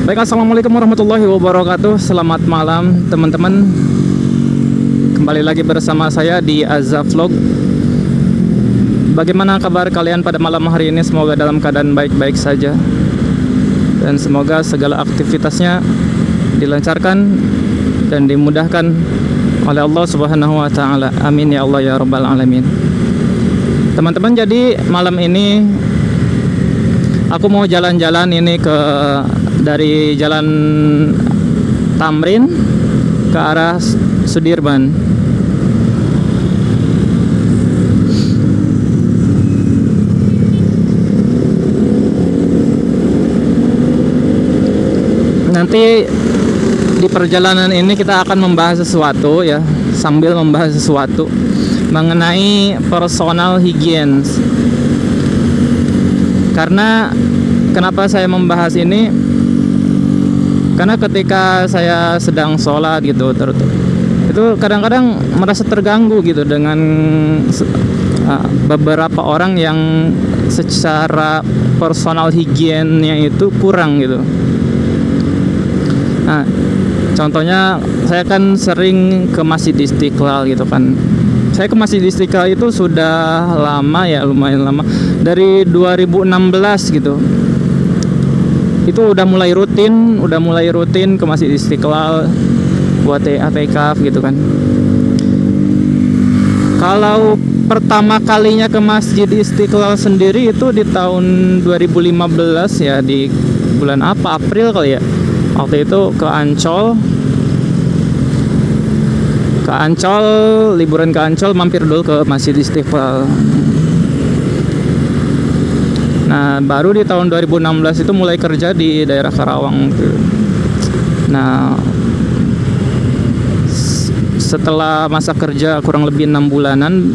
Baik, assalamualaikum warahmatullahi wabarakatuh. Selamat malam teman-teman. Kembali lagi bersama saya di Azza Vlog. Bagaimana kabar kalian pada malam hari ini? Semoga dalam keadaan baik-baik saja, dan semoga segala aktivitasnya dilancarkan dan dimudahkan oleh Allah Subhanahu wa Ta'ala. Amin ya Allah ya Rabbal Alamin. Teman-teman, jadi malam ini aku mau jalan-jalan ini dari Jalan Tamrin ke arah Sudirman. Nanti di perjalanan ini kita akan membahas sesuatu ya, sambil membahas sesuatu mengenai personal hygiene. Karena kenapa saya membahas ini? Karena ketika saya sedang sholat gitu, itu kadang-kadang merasa terganggu gitu dengan beberapa orang yang secara personal hygiene-nya itu kurang gitu. Nah, contohnya saya kan sering ke Masjid Istiqlal gitu kan. Saya ke Masjid Istiqlal itu sudah lama ya, lumayan lama, dari 2016 gitu. Itu udah mulai rutin ke Masjid Istiqlal buat i'tikaf gitu kan. Kalau pertama kalinya ke Masjid Istiqlal sendiri itu di tahun 2015 ya, di bulan apa, April kali ya. Waktu itu ke Ancol, liburan ke Ancol, mampir dulu ke Masjid Istiqlal. Nah, baru di tahun 2016 itu mulai kerja di daerah Karawang. Nah, setelah masa kerja kurang lebih 6 bulanan,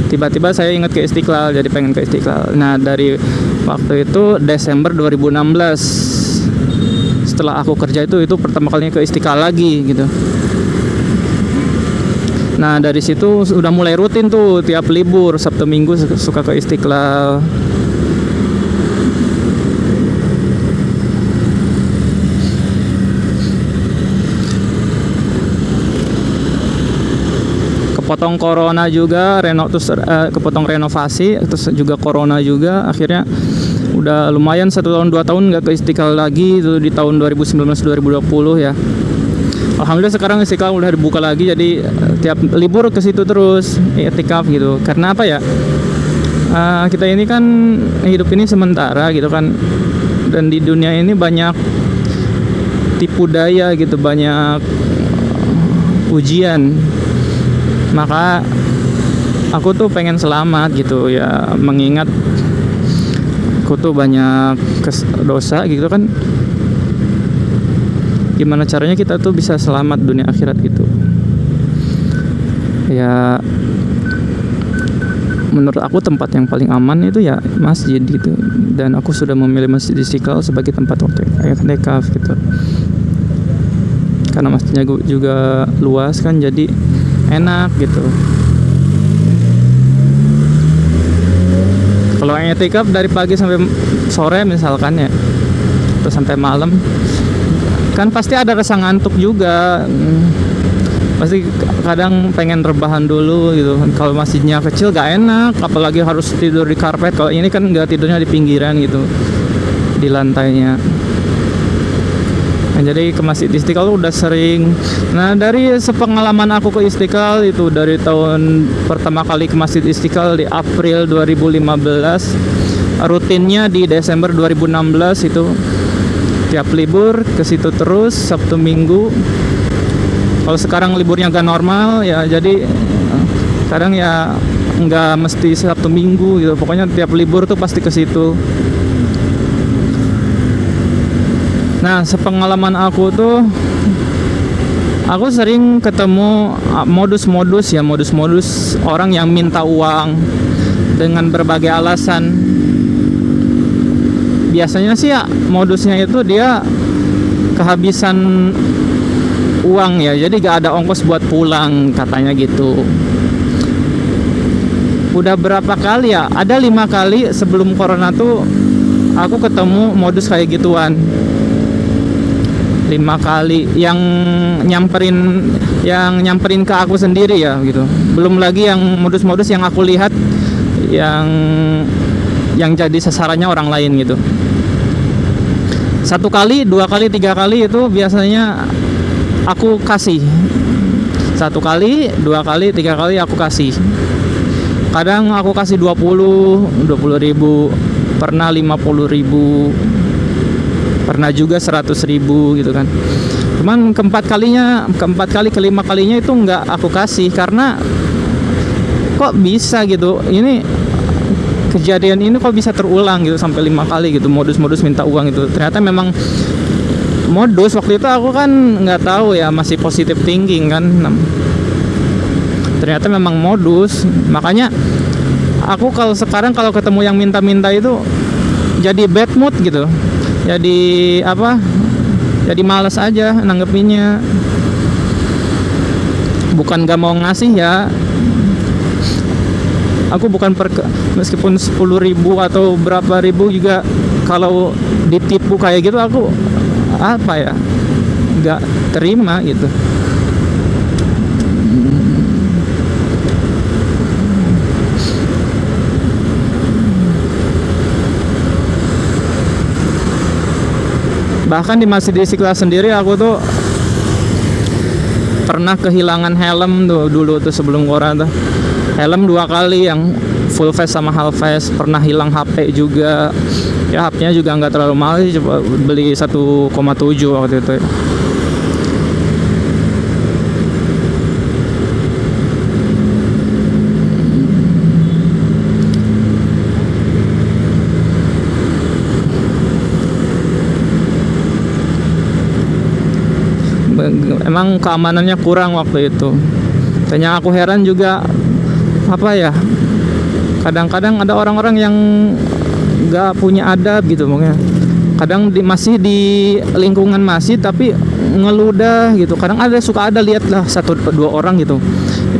tiba-tiba saya ingat ke Istiqlal, jadi pengen ke Istiqlal. Nah, dari waktu itu Desember 2016, setelah aku kerja itu pertama kalinya ke Istiqlal lagi gitu. Nah, dari situ udah mulai rutin tuh, tiap libur Sabtu Minggu suka ke Istiqlal. Kepotong corona juga, kepotong renovasi, terus juga corona juga, akhirnya udah lumayan 1 tahun 2 tahun nggak ke Istiqlal lagi. Itu di tahun 2019-2020 ya. Alhamdulillah sekarang Istiqlal udah dibuka lagi, jadi tiap libur ke situ terus i'tikaf gitu. Karena apa ya, kita ini kan hidup ini sementara gitu kan, dan di dunia ini banyak tipu daya gitu, banyak ujian. Maka aku tuh pengen selamat gitu ya, mengingat aku tuh banyak dosa gitu kan. Gimana caranya kita tuh bisa selamat dunia akhirat gitu ya. Menurut aku tempat yang paling aman itu ya masjid gitu, dan aku sudah memilih Masjid Istiqlal sebagai tempat i'tikaf gitu. Karena masjidnya juga luas kan, jadi enak gitu. Kalau i'tikaf dari pagi sampai sore misalkan ya, atau sampai malam, kan pasti ada rasa ngantuk juga. Pasti kadang pengen rebahan dulu gitu. Kalau masjidnya kecil gak enak, apalagi harus tidur di karpet. Kalau ini kan gak, tidurnya di pinggiran gitu, di lantainya. Nah, jadi ke Masjid Istiqlal udah sering. Nah, dari sepengalaman aku ke Istiqlal itu, dari tahun pertama kali ke Masjid Istiqlal di April 2015, rutinnya di Desember 2016 itu tiap libur ke situ terus Sabtu Minggu. Kalau sekarang liburnya gak normal ya, jadi kadang ya nggak mesti Sabtu Minggu gitu. Pokoknya tiap libur tuh pasti ke situ. Nah, sepengalaman aku tuh, aku sering ketemu modus-modus orang yang minta uang dengan berbagai alasan. Biasanya sih ya modusnya itu dia kehabisan uang ya, jadi gak ada ongkos buat pulang katanya gitu. Udah berapa kali ya, ada 5 kali sebelum corona tuh aku ketemu modus kayak gituan. 5 kali yang nyamperin ke aku sendiri ya gitu. Belum lagi yang modus-modus yang aku lihat yang jadi sasarannya orang lain gitu. 1 kali, 2 kali, 3 kali itu biasanya aku kasih. 1 kali, 2 kali, 3 kali aku kasih. Kadang aku kasih 20 ribu, pernah 50 ribu, pernah juga 100 ribu gitu kan. Cuman keempat kali, kelima kalinya itu nggak aku kasih karena kok bisa gitu. Ini kejadian ini kok bisa terulang gitu sampai 5 kali gitu, modus-modus minta uang itu. Ternyata memang modus. Waktu itu aku kan nggak tahu ya, masih positive thinking kan. Ternyata memang modus. Makanya aku sekarang kalau ketemu yang minta-minta itu jadi bad mood gitu. Jadi jadi malas aja nanggepinnya. Bukan gak mau ngasih ya, aku bukan meskipun 10 ribu atau berapa ribu juga, kalau ditipu kayak gitu aku gak terima gitu. Bahkan di Masjid Istiqlal sendiri aku tuh pernah kehilangan helm tuh dulu tuh sebelum corona tuh. Helm 2 kali, yang full face sama half face. Pernah hilang HP juga. Ya HP-nya juga nggak terlalu mahal sih, coba beli 1,7 waktu itu. Emang keamanannya kurang waktu itu. Dan yang aku heran juga kadang-kadang ada orang-orang yang nggak punya adab gitu, makanya kadang masih di lingkungan masjid tapi ngeludah gitu. Kadang suka ada lihat lah 1-2 orang gitu,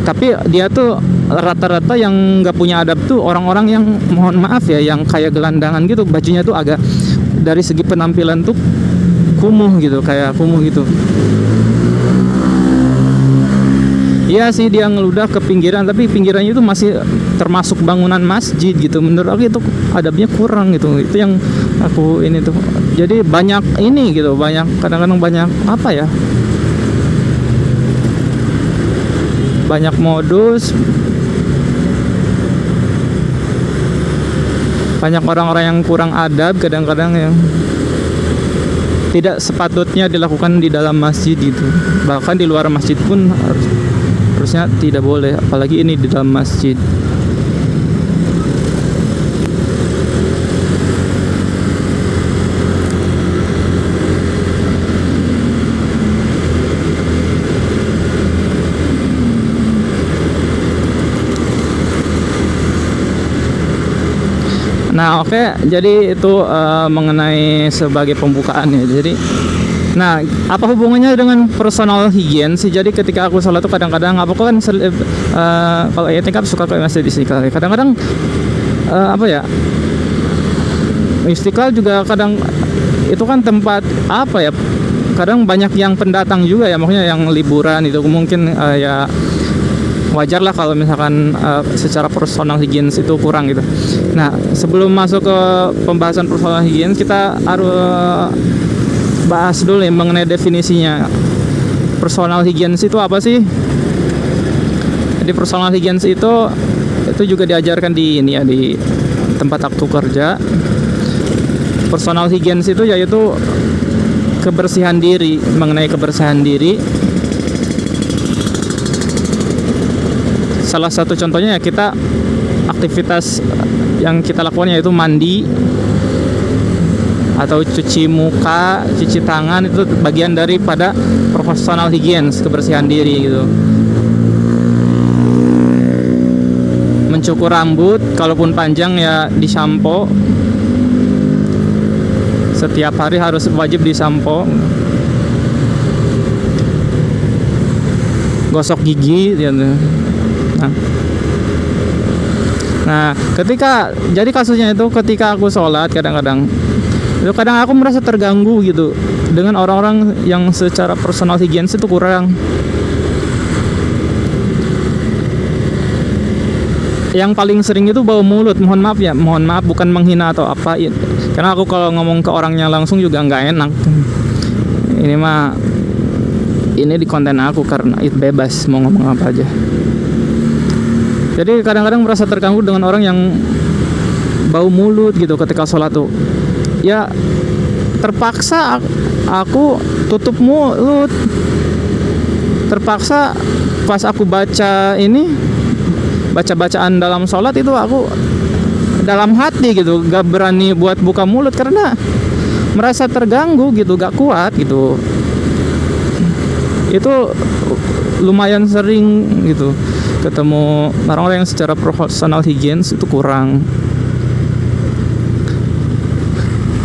tapi dia tuh rata-rata yang nggak punya adab tuh orang-orang yang mohon maaf ya, yang kayak gelandangan gitu, bajunya tuh agak dari segi penampilan tuh kumuh gitu, kayak kumuh gitu. Iya sih, dia ngeludah ke pinggiran, tapi pinggirannya itu masih termasuk bangunan masjid gitu. Menurut aku itu adabnya kurang gitu. Itu yang aku ini tuh. Jadi banyak ini gitu, kadang-kadang banyak banyak modus. Banyak orang-orang yang kurang adab kadang-kadang, yang tidak sepatutnya dilakukan di dalam masjid gitu. Bahkan di luar masjid pun harusnya tidak boleh, apalagi ini di dalam masjid. Nah, oke, jadi itu mengenai sebagai pembukaan ya. Jadi apa hubungannya dengan personal hygiene sih? Jadi ketika aku sholat tuh kadang-kadang aku kan kalau etikaf suka ke Masjid Istiqlal. Kadang-kadang Istiqlal juga kadang itu kan tempat kadang banyak yang pendatang juga ya, maksudnya yang liburan itu mungkin ya wajar lah kalau misalkan secara personal hygiene itu kurang gitu. Nah, sebelum masuk ke pembahasan personal hygiene, kita harus bahas dulu ya mengenai definisinya. Personal hygiene itu apa sih? Jadi personal hygiene itu juga diajarkan di tempat aku kerja. Personal hygiene itu yaitu kebersihan diri, mengenai kebersihan diri. Salah satu contohnya ya, kita aktivitas yang kita lakukan yaitu mandi atau cuci muka, cuci tangan, itu bagian daripada personal hygiene, kebersihan diri gitu. Mencukur rambut, kalaupun panjang ya disampo. Setiap hari harus wajib disampo. Gosok gigi gitu. Nah, jadi kasusnya itu ketika aku sholat kadang-kadang Itu kadang aku merasa terganggu gitu dengan orang-orang yang secara personal hygiene itu kurang. Yang paling sering itu bau mulut. Mohon maaf bukan menghina atau apa. Karena aku kalau ngomong ke orangnya langsung juga nggak enak. Ini di konten aku karena itu bebas mau ngomong apa aja. Jadi kadang-kadang merasa terganggu dengan orang yang bau mulut gitu ketika sholat tuh. Ya terpaksa aku tutup mulut. Terpaksa pas aku baca-bacaan dalam sholat itu aku dalam hati gitu gak berani buat buka mulut karena merasa terganggu gitu, gak kuat gitu. Itu lumayan sering gitu ketemu orang-orang yang secara profesional hygiene itu kurang.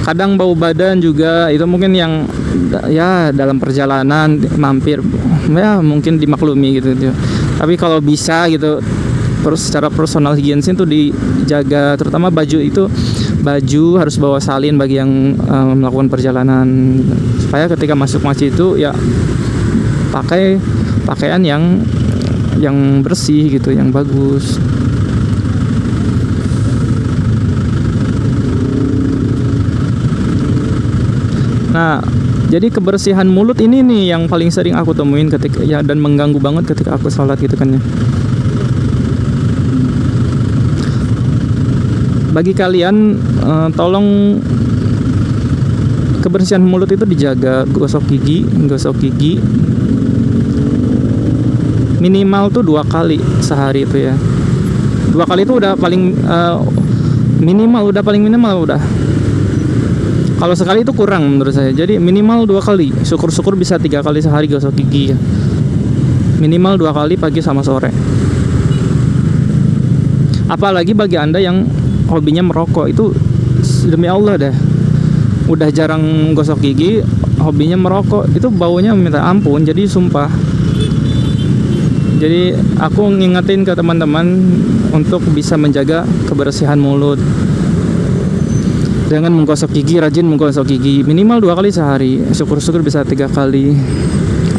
Kadang bau badan juga itu mungkin yang ya dalam perjalanan mampir ya mungkin dimaklumi gitu. Tapi kalau bisa gitu secara personal hygiene itu dijaga, terutama baju harus bawa salin bagi yang melakukan perjalanan supaya ketika masuk masjid itu ya pakai pakaian yang bersih gitu, yang bagus. Nah, jadi kebersihan mulut ini nih yang paling sering aku temuin ketika ya dan mengganggu banget ketika aku sholat gitu kan ya. Bagi kalian tolong kebersihan mulut itu dijaga, gosok gigi minimal tuh 2 kali sehari itu ya. 2 kali itu udah paling minimal udah. Kalau sekali itu kurang menurut saya. Jadi minimal 2 kali. Syukur-syukur bisa 3 kali sehari gosok gigi ya. Minimal 2 kali pagi sama sore. Apalagi bagi Anda yang hobinya merokok, itu demi Allah dah. Udah jarang gosok gigi, hobinya merokok, itu baunya minta ampun. Jadi sumpah. Jadi aku ngingetin ke teman-teman untuk bisa menjaga kebersihan mulut. Jangan menggosok gigi, rajin menggosok gigi minimal 2 kali sehari. Syukur-syukur bisa 3 kali.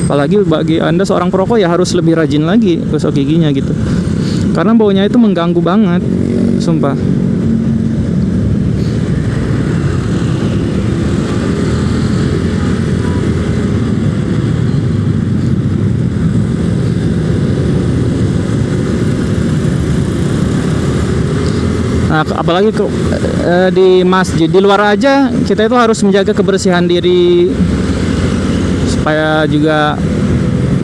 Apalagi bagi Anda seorang perokok ya harus lebih rajin lagi gosok giginya gitu. Karena baunya itu mengganggu banget, sumpah. Nah, apalagi di masjid, di luar aja kita itu harus menjaga kebersihan diri supaya juga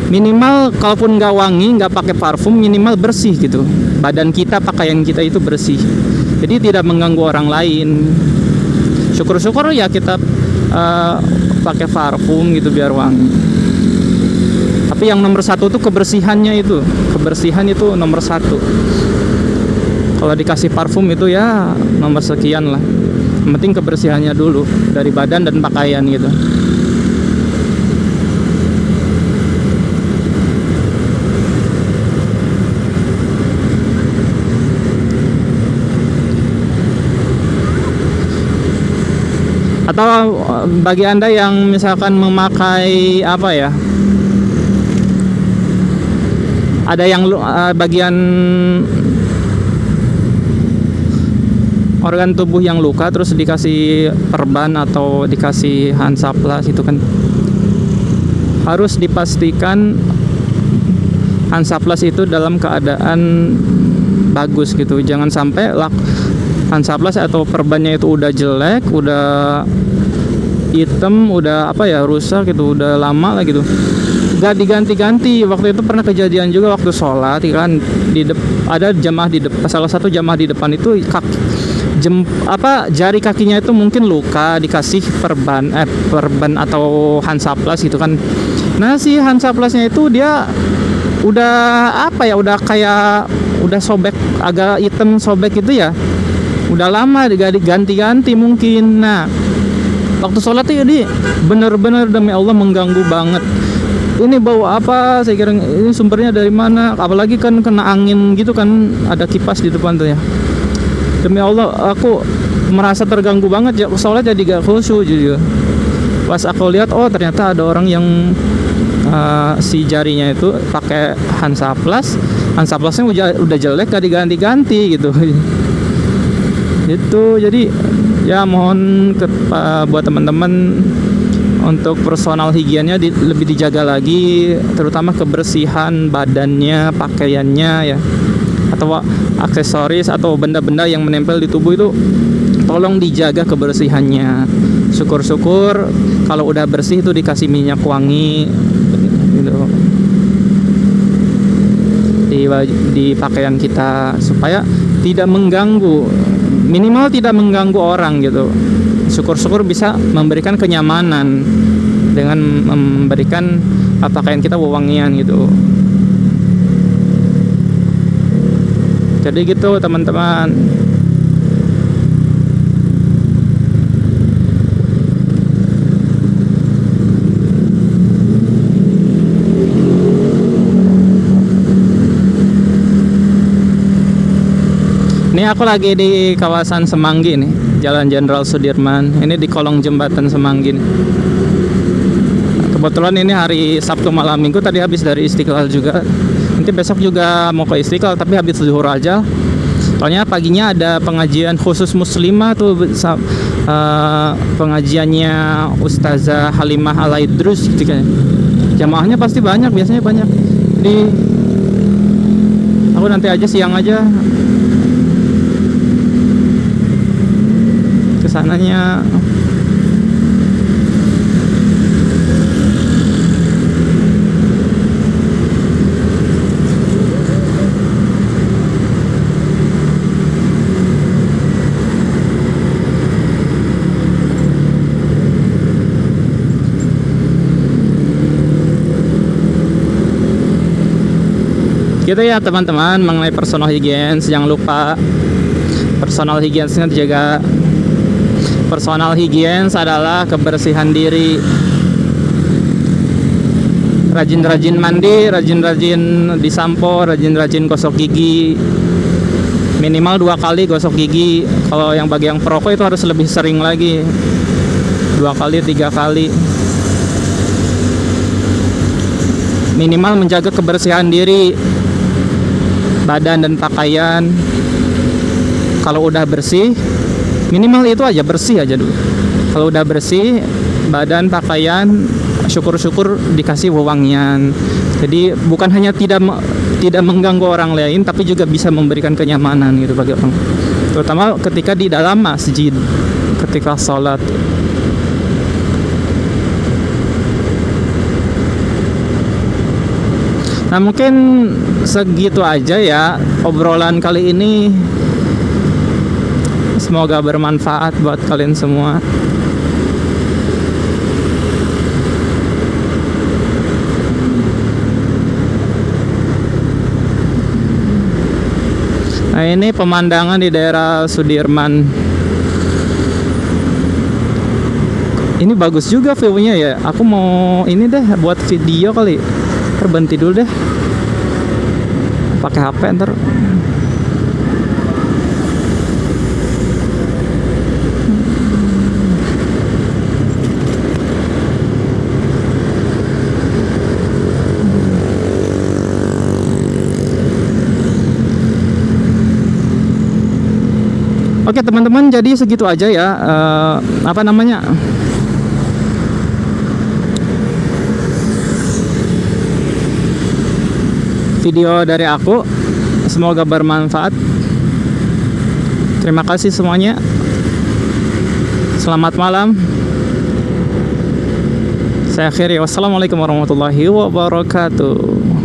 minimal kalaupun nggak wangi, nggak pakai parfum, minimal bersih gitu. Badan kita, pakaian kita itu bersih. Jadi tidak mengganggu orang lain. Syukur-syukur ya kita pakai parfum gitu biar wangi. Tapi yang nomor 1 tuh kebersihannya itu. Kebersihan itu nomor 1. Kalau dikasih parfum itu ya nomor sekian lah. Yang penting kebersihannya dulu dari badan dan pakaian gitu. Atau bagi Anda yang misalkan memakai apa ya, ada yang bagian organ tubuh yang luka terus dikasih perban atau dikasih Hansaplast itu kan harus dipastikan Hansaplast itu dalam keadaan bagus gitu. Jangan sampai Hansaplast atau perbannya itu udah jelek, udah hitam, udah apa ya, rusak gitu, udah lama lah gitu, gak diganti-ganti. Waktu itu pernah kejadian juga waktu sholat kan, ada jamaah di depan, salah satu jamaah di depan itu jari kakinya itu mungkin luka, dikasih perban atau Hansaplast gitu kan. Nah si Hansaplastnya itu dia udah apa ya, udah kayak udah sobek, agak hitam sobek gitu ya, udah lama gak diganti-ganti mungkin. Nah waktu sholat itu jadi bener-bener demi Allah mengganggu banget. Ini bau apa? Saya kira ini sumbernya dari mana? Apalagi kan kena angin gitu kan, ada kipas di depan tuh ya. Demi Allah aku merasa terganggu banget ya, soalnya jadi gak khusyuk jujur. Pas aku lihat, oh ternyata ada orang yang si jarinya itu pakai Hansaplasnya udah jelek, gak diganti-ganti gitu. Itu jadi ya mohon buat teman-teman untuk personal higiennya lebih dijaga lagi, terutama kebersihan badannya, pakaiannya ya, atau aksesoris atau benda-benda yang menempel di tubuh itu tolong dijaga kebersihannya. Syukur-syukur kalau udah bersih itu dikasih minyak wangi gitu di pakaian kita supaya tidak mengganggu, minimal tidak mengganggu orang gitu. Syukur-syukur bisa memberikan kenyamanan dengan memberikan pakaian kita wewangian gitu. Jadi gitu teman-teman. Ini aku lagi di kawasan Semanggi nih, Jalan Jenderal Sudirman. Ini di kolong jembatan Semanggi nih. Kebetulan ini hari Sabtu malam minggu, tadi habis dari Istiqlal juga. Nanti besok juga mau ke Istiqlal tapi habis zuhur aja. Soalnya paginya ada pengajian khusus muslimah tuh, pengajiannya Ustazah Halimah Alaidrus gitu kan. Jamaahnya pasti banyak, biasanya banyak. Jadi aku nanti aja siang aja kesananya. Gitu ya teman-teman, mengenai personal hygiene, jangan lupa personal hygiene-nya dijaga. Personal hygiene adalah kebersihan diri. Rajin-rajin mandi, rajin-rajin disampo, rajin-rajin gosok gigi. Minimal 2 kali gosok gigi. Kalau yang bagi yang perokok itu harus lebih sering lagi, 2 kali, 3 kali. Minimal menjaga kebersihan diri, badan dan pakaian. Kalau udah bersih, minimal itu aja, bersih aja dulu. Kalau udah bersih badan, pakaian, syukur-syukur dikasih wewangian. Jadi bukan hanya tidak mengganggu orang lain, tapi juga bisa memberikan kenyamanan gitu bagi orang, terutama ketika di dalam masjid, ketika sholat. Nah mungkin segitu aja ya obrolan kali ini. Semoga bermanfaat buat kalian semua. Nah ini pemandangan di daerah Sudirman. Ini bagus juga view-nya ya. Aku mau ini deh buat video kali. Berhenti dulu deh. Pakai HP ntar. Oke teman-teman, jadi segitu aja ya. Apa namanya? Video dari aku. Semoga bermanfaat. Terima kasih semuanya. Selamat malam. Saya akhiri. Wassalamualaikum warahmatullahi wabarakatuh.